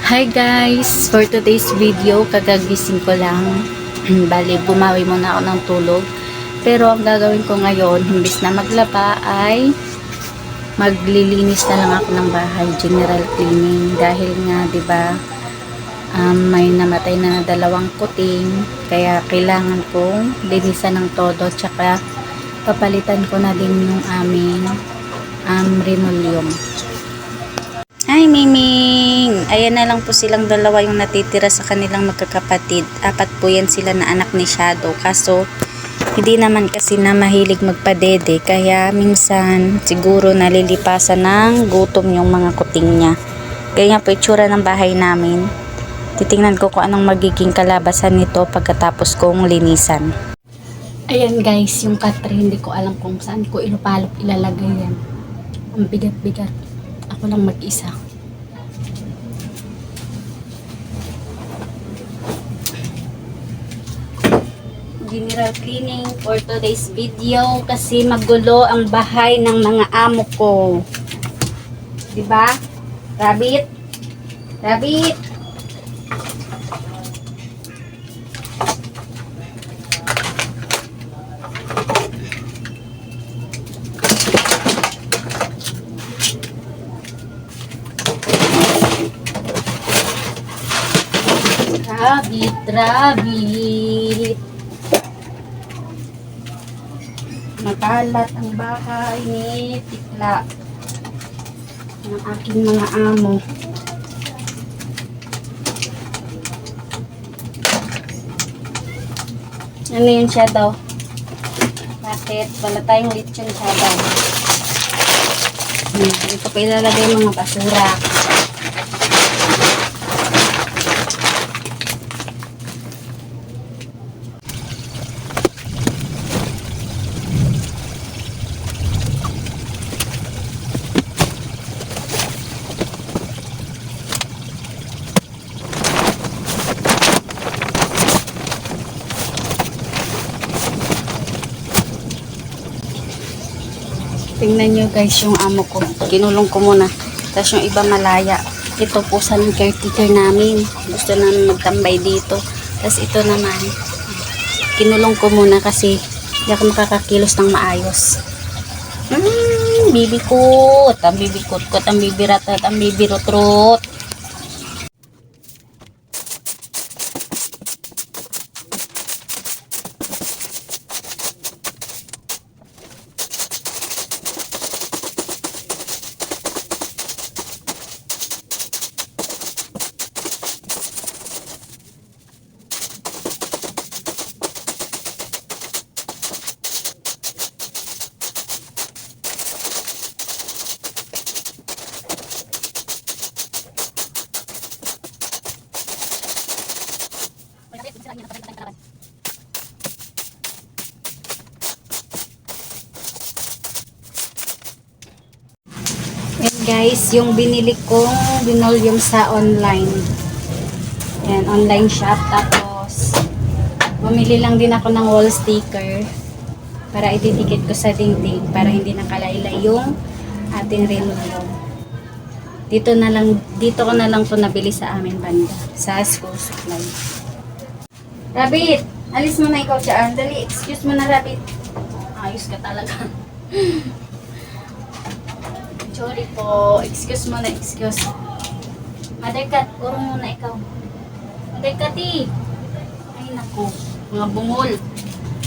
Hi guys! For today's video, kagagising ko lang. Bali, bumawi muna ako ng tulog. Pero ang gagawin ko ngayon, imbis na maglaba ay maglilinis na lang ako ng bahay, general cleaning. Dahil nga, 'di ba, may namatay na dalawang kuting, kaya kailangan kong linisan ng todo, tsaka papalitan ko na din yung aming linoleum. Hi, Miming! Ayan na lang po silang dalawa yung natitira sa kanilang magkakapatid. Apat po yan sila na anak ni Shadow. Kaso, hindi naman kasi na mahilig magpadede. Kaya minsan, siguro nalilipasan ng gutom yung mga kuting niya. Kaya po itsura ng bahay namin. Titingnan ko kung anong magiging kalabasan nito pagkatapos kong linisan. Ayan guys, yung katre, hindi ko alam kung saan ko ilupalop ilalagay yan. Ang bigat-bigat. Ako lang mag-isa. General cleaning for today's video kasi magulo ang bahay ng mga amo ko. Diba? Rabbit? Rabbit? Rabbit, rabbit. Makalat ang bahay ni Tikla ng aking mga amo. Ano yun, Shadow? Bakit? Wala tayong lechon, Shadow. Ito pa ilalagay mga basura. Tingnan nyo guys yung amo ko. Kinulong ko muna. Tapos yung iba malaya. Ito po sa caretaker namin. Gusto namin magtambay dito. Tapos ito naman. Kinulong ko muna kasi hindi ako makakakilos ng maayos. Bibikot. Ang bibikot-kot. Ang bibiratat. Ang bibirotrot. Yan guys, yung binili kong linoleum sa online. Yan, online shop. Tapos, bumili lang din ako ng wall sticker para ididikit ko sa dingding para hindi nakalaylay yung ating linoleum. Dito ko na lang to nabili sa amin banda, sa school supply. Rabbit, alis mo na ikaw dyan. Dali, excuse mo na, Rabbit. Ayos ka talaga. Sorry po. Excuse mo na, excuse. Mother Cat, urong muna ikaw. Mother Cat, eh. Ay, naku. Mga bungol.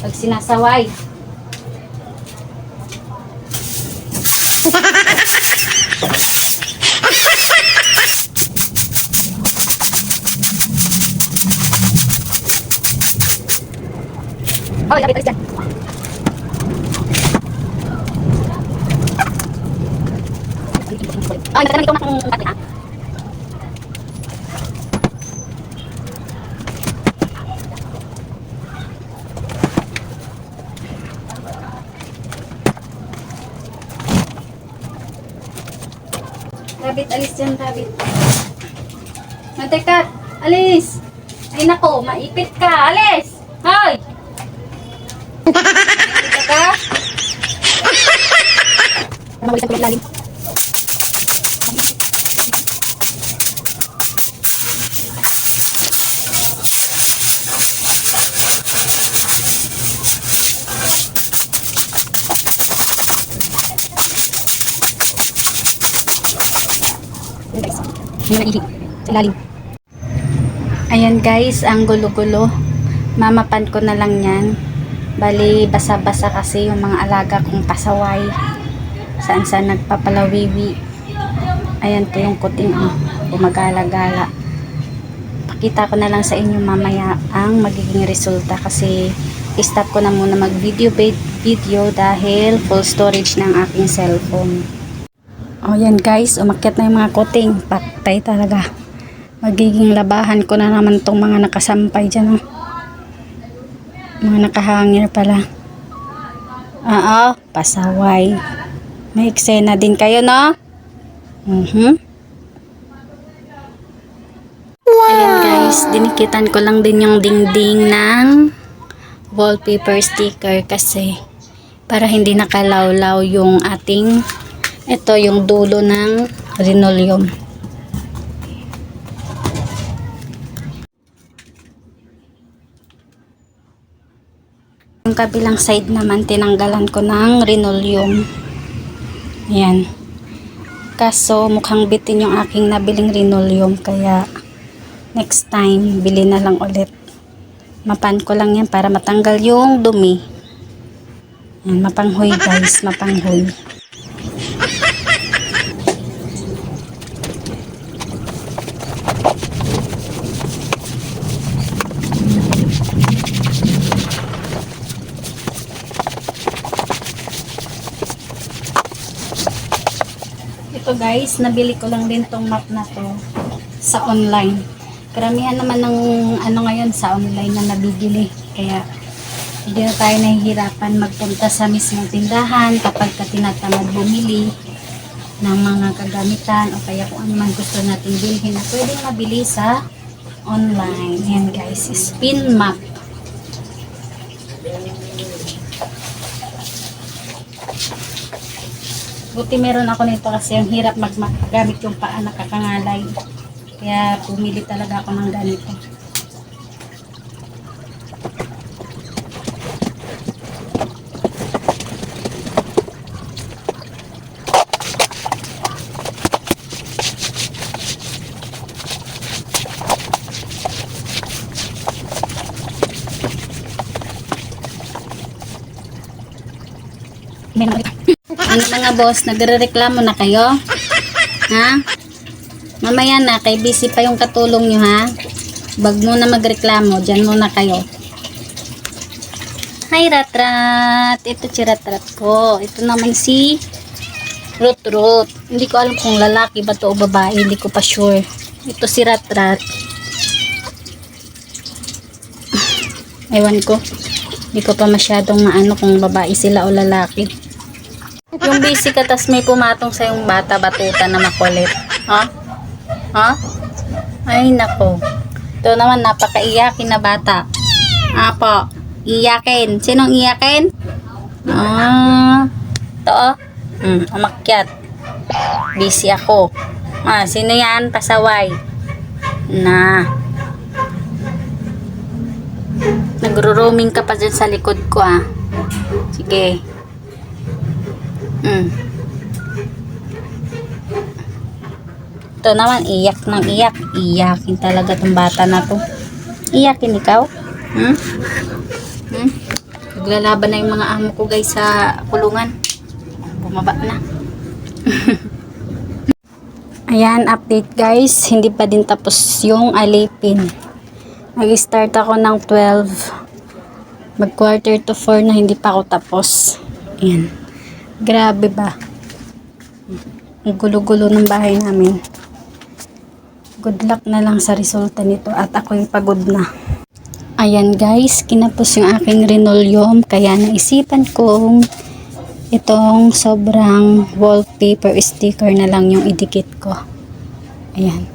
Pag sinasaway. Oh, lapit alis dyan. Ay, nagkakalang ikaw na kung pati, ha? Rabbit, alis dyan, Rabbit. Mother Cat, alis! Ay, nako, maipit ka, alis! Hoy! Maipit ka? Mawalis ang pinaglalim. Hindi na ihi. Sa ilalim. Ayan guys, ang gulo-gulo. Mamapan ko na lang yan. Bali, basa-basa kasi yung mga alaga kong pasaway. Saan-saan nagpapalawiwi. Ayan po yung kuting gumagala-gala. Pakita ko na lang sa inyo mamaya ang magiging resulta kasi stop ko na muna mag-video dahil full storage ng aking cellphone. O yan guys, umakyat na yung mga kuting. Patay talaga. Magiging labahan ko na naman tong mga nakasampay dyan. Mga nakahangir pala. Oo, pasaway. May eksena din kayo, no? Ayan guys, dinikitan ko lang din yung dingding ng wallpaper sticker kasi para hindi nakalawlaw yung ating ito yung dulo ng linoleum. Yung kabilang side naman tinanggalan ko ng linoleum. Ayan. Kaso mukhang bitin yung aking nabiling linoleum kaya next time bili na lang ulit. Mapan ko lang yan para matanggal yung dumi. Yan, mapanghoy guys, mapanghoy. Ito guys, nabili ko lang din tong map na to sa online. Karamihan naman ng ngayon sa online na nabibili. Kaya hindi na tayo nahihirapan magpunta sa mismong tindahan kapag tinatamad bumili ng mga kagamitan o kaya kung ano man gusto natin bilhin na pwedeng mabili sa online. Yan guys, spin map. Buti meron ako nito kasi ang hirap gamit yung paa nakakangalay. Kaya pumili talaga ako ng ganito. Ano mga boss, nagre-reklamo na kayo? Ha? Mamaya na, kay busy pa yung katulong nyo ha? Wag muna magreklamo, dyan muna kayo. Hi Ratrat! Ito si Ratrat ko. Ito naman si Rut. Hindi ko alam kung lalaki ba to o babae, hindi ko pa sure. Ito si Ratrat. Ewan ko. Hindi ko pa masyadong maano kung babae sila o lalaki. Yung busy ka tas may pumatong sa yung bata batuta na makulit. Ha? Ha? Ay nako. Ito naman napakaiyakin na bata. Apo, iyakin. Sinong iyakin? Ito umakyat. Busy ako. Sino yan? Pasaway. Na. Nagro-roaming ka pa dyan sa likod ko Sige. Ito naman, iyak ng iyak. Iyakin talaga tong bata na to. Iyakin ikaw? Naglalaban na yung mga amo ko guys sa kulungan. Bumaba na. Ayan, update guys. Hindi pa din tapos yung alipin. Nag-start ako ng 12. Mag quarter to 4 na hindi pa ako tapos. Ayan. Grabe ba? Ang gulo-gulo ng bahay namin. Good luck na lang sa resulta nito at ako'y pagod na. Ayan guys, kinapos yung aking linoleum kaya naisipan kong itong sobrang wallpaper sticker na lang yung idikit ko. Ayan.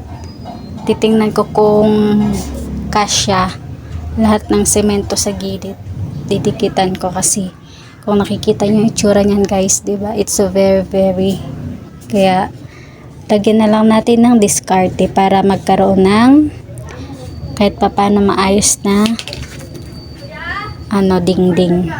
Titingnan ko kung kasya lahat ng semento sa gilid. Didikitan ko kasi kung nakikita nyo yung itsura nyan guys, diba? It's so very kaya lagyan na lang natin ng diskarte para magkaroon ng kahit pa paano maayos na dingding.